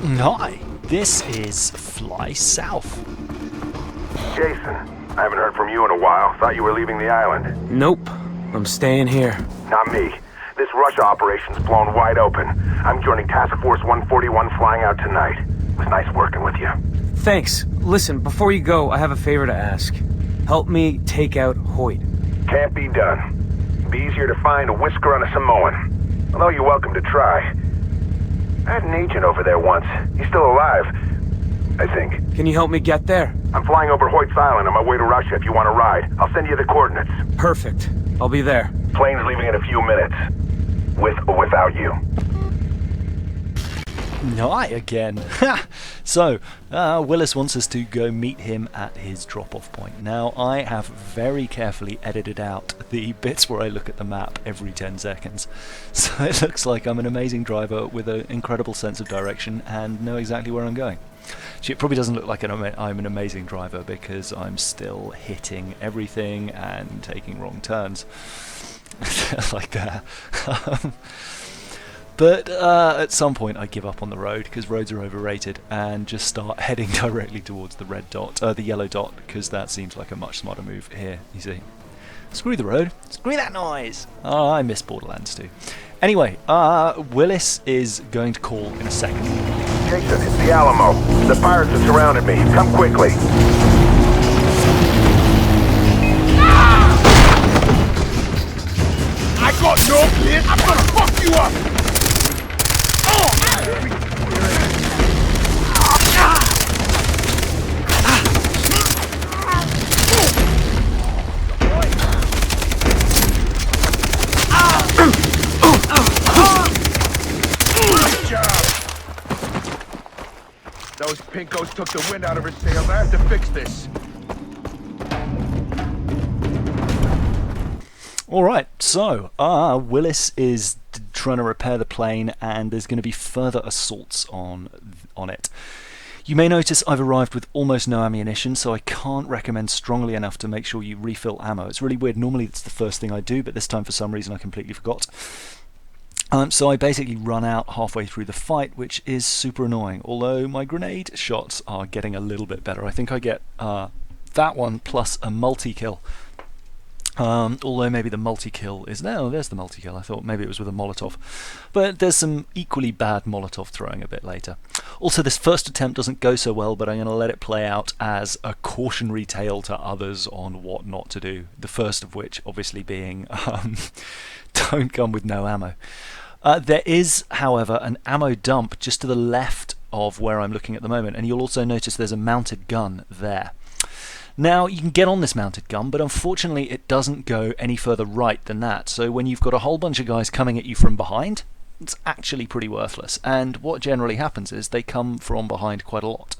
Hi, this is Fly South. Jason, I haven't heard from you in a while. Thought you were leaving the island. Nope. I'm staying here. Not me. This Russia operation's blown wide open. I'm joining Task Force 141 flying out tonight. It was nice working with you. Thanks. Listen, before you go, I have a favor to ask. Help me take out Hoyt. Can't be done. Be easier to find a whisker on a Samoan. Although you're welcome to try. I had an agent over there once. He's still alive, I think. Can you help me get there? I'm flying over Hoyt's Island on my way to Russia if you want to ride. I'll send you the coordinates. Perfect. I'll be there. Plane's leaving in a few minutes. With or without you. Hi again. So, Willis wants us to go meet him at his drop-off point. Now, I have very carefully edited out the bits where I look at the map every 10 seconds. So it looks like I'm an amazing driver with an incredible sense of direction and know exactly where I'm going. Actually, it probably doesn't look like I'm an amazing driver because I'm still hitting everything and taking wrong turns. Like that. But at some point I give up on the road because roads are overrated and just start heading directly towards the red dot, the yellow dot, because that seems like a much smarter move. Here, you see. Screw the road. Screw that noise. Oh, I miss Borderlands 2. Anyway, Willis is going to call in a second. Jason, it's the Alamo. The pirates have surrounded me. Come quickly. I got no place. I'm gonna fuck you up. Good job. Those pinkos took the wind out of her sails. I have to fix this. Alright, so Willis is trying to repair the plane and there's going to be further assaults on it. You may notice I've arrived with almost no ammunition, so I can't recommend strongly enough to make sure you refill ammo. It's really weird, normally it's the first thing I do, but this time for some reason I completely forgot. So I basically run out halfway through the fight, which is super annoying, although my grenade shots are getting a little bit better. I think I get that one plus a multi-kill. Although maybe the multi-kill is... No, there's the multi-kill. I thought maybe it was with a Molotov. But there's some equally bad Molotov throwing a bit later. Also, this first attempt doesn't go so well, but I'm going to let it play out as a cautionary tale to others on what not to do. The first of which, obviously, being don't come with no ammo. There is, however, an ammo dump just to the left of where I'm looking at the moment, and you'll also notice there's a mounted gun there. Now, you can get on this mounted gun, but unfortunately it doesn't go any further right than that. So when you've got a whole bunch of guys coming at you from behind, it's actually pretty worthless. And what generally happens is they come from behind quite a lot.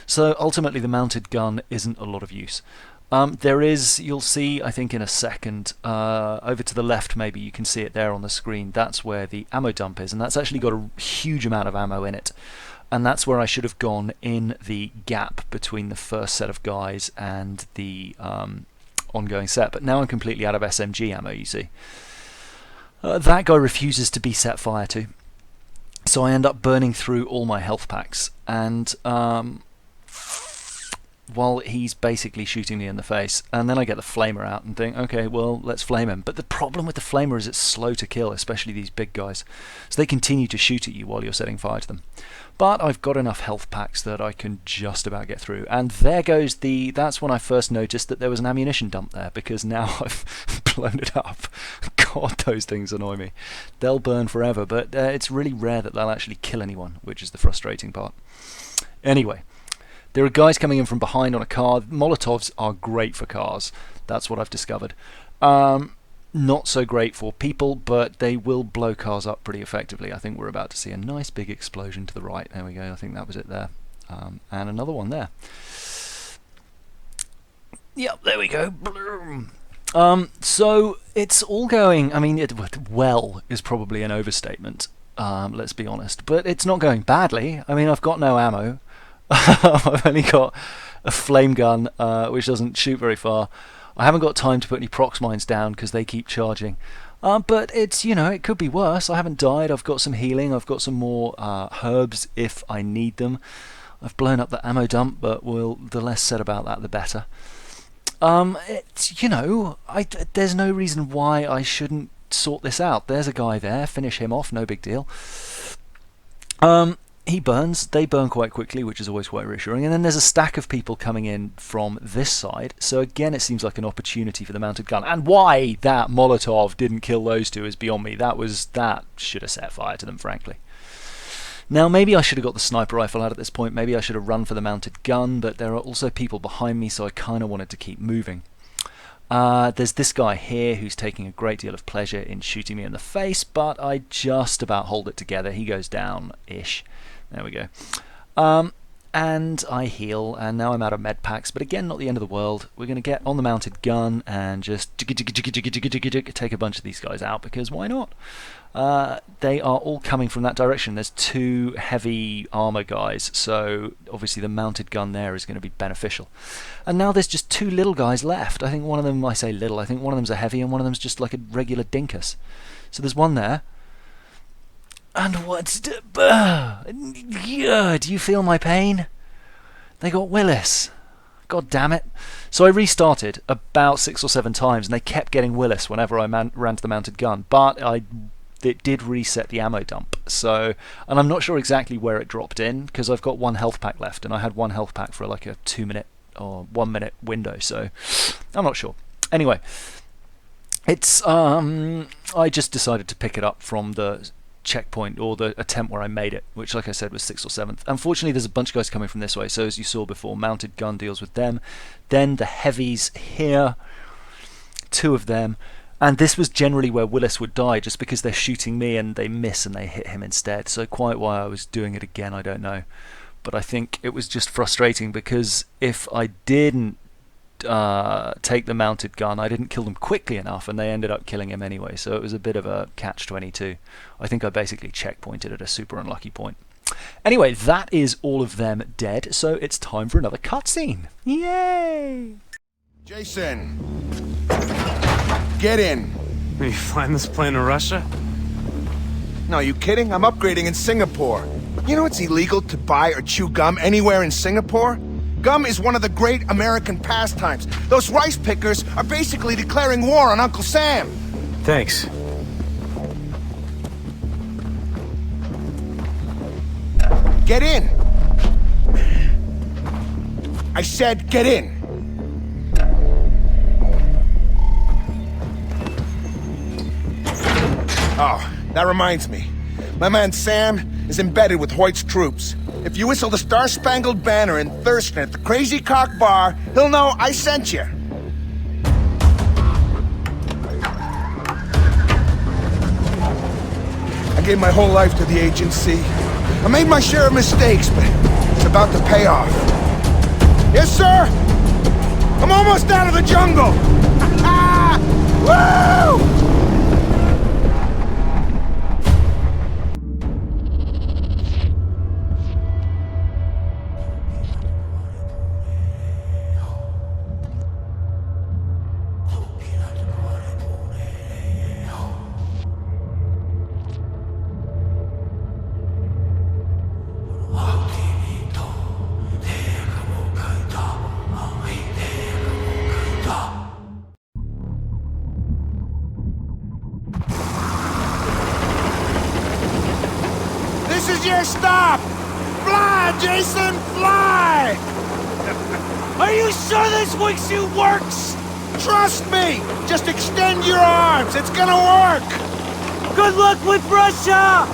So ultimately the mounted gun isn't a lot of use. There is, you'll see, I think in a second, over to the left maybe, you can see it there on the screen, that's where the ammo dump is, and that's actually got a huge amount of ammo in it. And that's where I should have gone in the gap between the first set of guys and the ongoing set. But now I'm completely out of SMG ammo, you see. That guy refuses to be set fire to. So I end up burning through all my health packs. And while he's basically shooting me in the face, and then I get the flamer out and think, okay, well, let's flame him. But the problem with the flamer is it's slow to kill, especially these big guys. So they continue to shoot at you while you're setting fire to them. But I've got enough health packs that I can just about get through. And there goes the... That's when I first noticed that there was an ammunition dump there, because now I've blown it up. God, those things annoy me. They'll burn forever, but it's really rare that they'll actually kill anyone, which is the frustrating part. Anyway, there are guys coming in from behind on a car. Molotovs are great for cars. That's what I've discovered. Not so great for people, but they will blow cars up pretty effectively. I think we're about to see a nice big explosion to the right. There we go. I think that was it there. And another one there. Yep, there we go. So it's all going... I mean, well is probably an overstatement, let's be honest. But it's not going badly. I mean, I've got no ammo. I've only got a flame gun, which doesn't shoot very far. I haven't got time to put any prox mines down because they keep charging. But it's, it could be worse. I haven't died. I've got some healing. I've got some more herbs if I need them. I've blown up the ammo dump, but the less said about that, the better. It's, there's no reason why I shouldn't sort this out. There's a guy there. Finish him off. No big deal. He burns. They burn quite quickly, which is always quite reassuring. And then there's a stack of people coming in from this side. So again, it seems like an opportunity for the mounted gun. And why that Molotov didn't kill those two is beyond me. That should have set fire to them, frankly. Now, maybe I should have got the sniper rifle out at this point. Maybe I should have run for the mounted gun. But there are also people behind me, so I kind of wanted to keep moving. There's this guy here who's taking a great deal of pleasure in shooting me in the face, but I just about hold it together. He goes down-ish. There we go. And I heal, and now I'm out of med packs, but again, not the end of the world. We're going to get on the mounted gun and just take a bunch of these guys out, because why not? They are all coming from that direction. There's two heavy armor guys, so obviously the mounted gun there is going to be beneficial. And now there's just two little guys left. I think one of them, I say little, I think one of them's a heavy and one of them's just like a regular dinkus. So there's one there. And what's... do you feel my pain? They got Willis. God damn it. So I restarted about 6 or 7 times, and they kept getting Willis whenever I ran to the mounted gun. But it did reset the ammo dump. So, and I'm not sure exactly where it dropped in, because I've got 1 health pack left, and I had 1 health pack for like a 2-minute or 1 minute window. So I'm not sure. Anyway, it's I just decided to pick it up from the checkpoint, or the attempt where I made it, which, like I said, was 6th or 7th. Unfortunately, there's a bunch of guys coming from this way, so as you saw before, mounted gun deals with them. Then the heavies here, 2 of them, and this was generally where Willis would die, just because they're shooting me and they miss and they hit him instead. So quite why I was doing it again, I don't know. But I think it was just frustrating, because if I didn't take the mounted gun, I didn't kill them quickly enough, and they ended up killing him anyway. So it was a bit of a catch-22. I think I basically checkpointed at a super unlucky point. Anyway, that is all of them dead, so it's time for another cutscene. Yay! Jason, get in. Are you flying this plane to Russia? No, you kidding? I'm upgrading in Singapore. You know it's illegal to buy or chew gum anywhere in Singapore? Gum is one of the great American pastimes. Those rice pickers are basically declaring war on Uncle Sam. Thanks. Get in. I said get in. Oh, that reminds me. My man Sam is embedded with Hoyt's troops. If you whistle the Star-Spangled Banner in Thurston at the Crazy Cock Bar, he'll know I sent you. I gave my whole life to the agency. I made my share of mistakes, but it's about to pay off. Yes, sir! I'm almost out of the jungle! Woo! This is your stop! Fly, Jason, fly! Are you sure this wingsuit works? Trust me! Just extend your arms, it's gonna work! Good luck with Russia!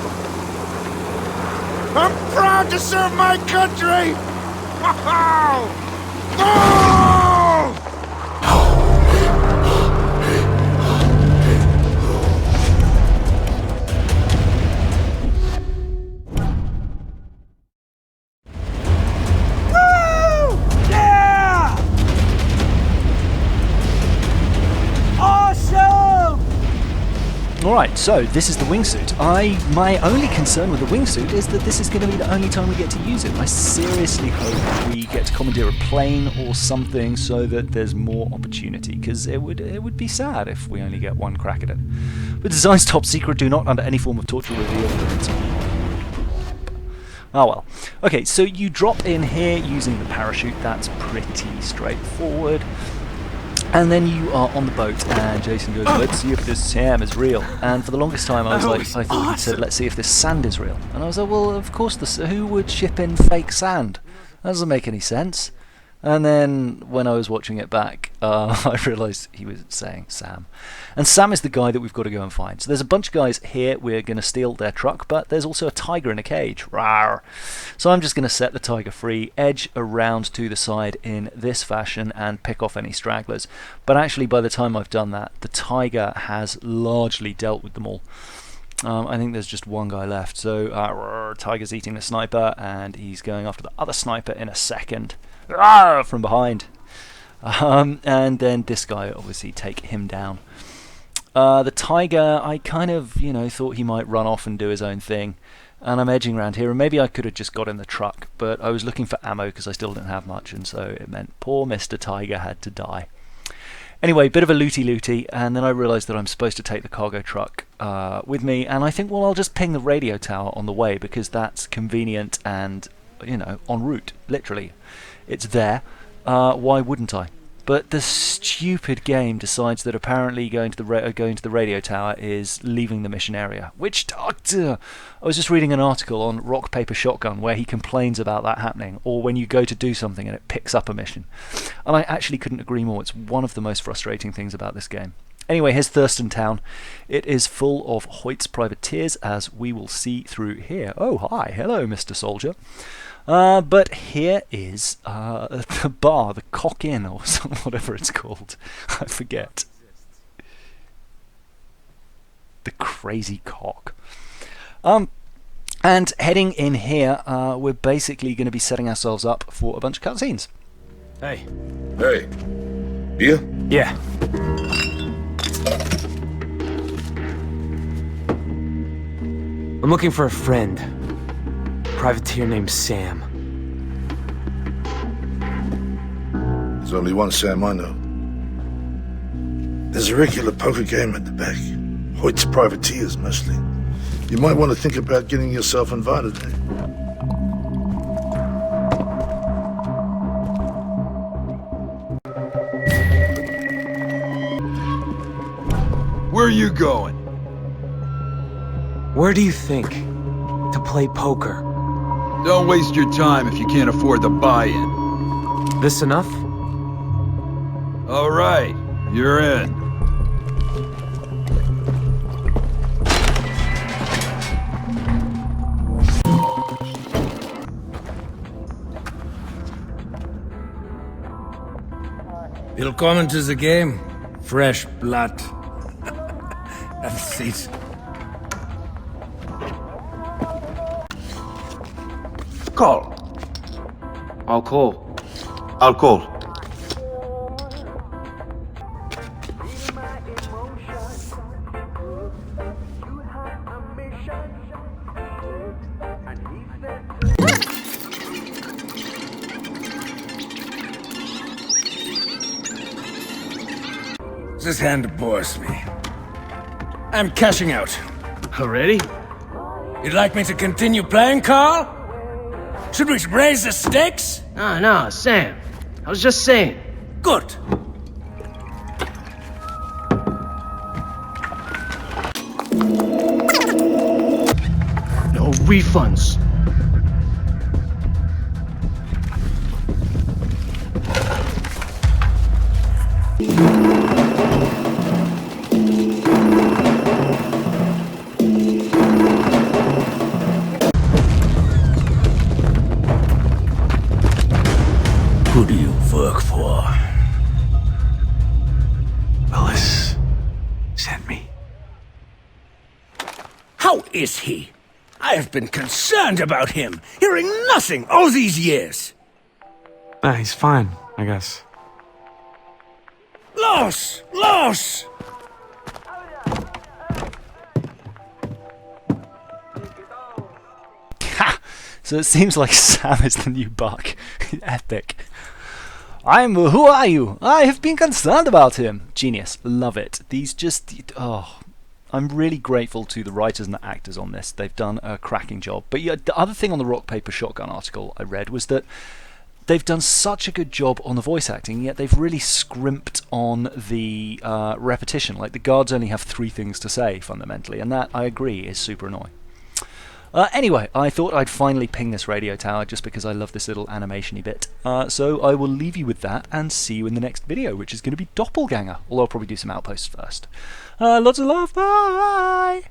I'm proud to serve my country! Oh! Alright, so this is the wingsuit. My only concern with the wingsuit is that this is going to be the only time we get to use it. I seriously hope we get to commandeer a plane or something so that there's more opportunity, because it would be sad if we only get one crack at it. The designs top secret, do not under any form of torture reveal that it's... Oh well. Okay, so you drop in here using the parachute. That's pretty straightforward. And then you are on the boat, and Jason goes, let's see if this Sam is real. And for the longest time I was like, I thought he said, let's see if this sand is real. And I was like, well, of course, who would ship in fake sand? That doesn't make any sense. And then when I was watching it back, I realised he was saying Sam. And Sam is the guy that we've got to go and find. So there's a bunch of guys here. We're going to steal their truck, but there's also a tiger in a cage. Rawr. So I'm just going to set the tiger free, edge around to the side in this fashion, and pick off any stragglers. But actually, by the time I've done that, the tiger has largely dealt with them all. I think there's just one guy left. So tiger's eating the sniper, and he's going after the other sniper in a second. From behind. And then this guy, obviously, take him down. The tiger, I kind of, thought he might run off and do his own thing. And I'm edging around here, and maybe I could have just got in the truck, but I was looking for ammo because I still didn't have much, and so it meant poor Mr. Tiger had to die. Anyway, bit of a looty-looty, and then I realised that I'm supposed to take the cargo truck with me, and I think, well, I'll just ping the radio tower on the way, because that's convenient and, en route, literally. It's there. Why wouldn't I? But the stupid game decides that apparently going to the radio tower is leaving the mission area. Which doctor? I was just reading an article on Rock Paper Shotgun where he complains about that happening, or when you go to do something and it picks up a mission. And I actually couldn't agree more. It's one of the most frustrating things about this game. Anyway, here's Thurston Town. It is full of Hoyt's privateers, as we will see through here. Oh, hi. Hello, Mr. Soldier. But here is the bar, the Cock Inn, or whatever it's called. I forget. The Crazy Cock. And heading in here, we're basically going to be setting ourselves up for a bunch of cutscenes. Hey. Hey. Beer? Yeah. I'm looking for a friend. Privateer named Sam. There's only one Sam I know. There's a regular poker game at the back. Hoyt's privateers, mostly. You might want to think about getting yourself invited there. Where are you going? Where do you think? To play poker. Don't waste your time if you can't afford the buy-in. This enough? All right, you're in. Willkommen to the game. Fresh blood. Have a seat. Call. I'll call. I'll call. This hand bores me. I'm cashing out. Already? You'd like me to continue playing, Carl? Should we raise the stakes? No, Sam. I was just saying. Good. No refunds. Who do you work for? Willis sent me. How is he? I have been concerned about him, hearing nothing all these years. He's fine, I guess. Loss! So it seems like Sam is the new Buck. Epic. Who are you? I have been concerned about him. Genius. Love it. These just, I'm really grateful to the writers and the actors on this. They've done a cracking job. But yeah, the other thing on the Rock Paper Shotgun article I read was that they've done such a good job on the voice acting, yet they've really scrimped on the repetition. Like, the guards only have 3 things to say, fundamentally, and that, I agree, is super annoying. Anyway, I thought I'd finally ping this radio tower just because I love this little animation-y bit. So I will leave you with that and see you in the next video, which is going to be Doppelganger, although I'll probably do some outposts first. Lots of love, bye!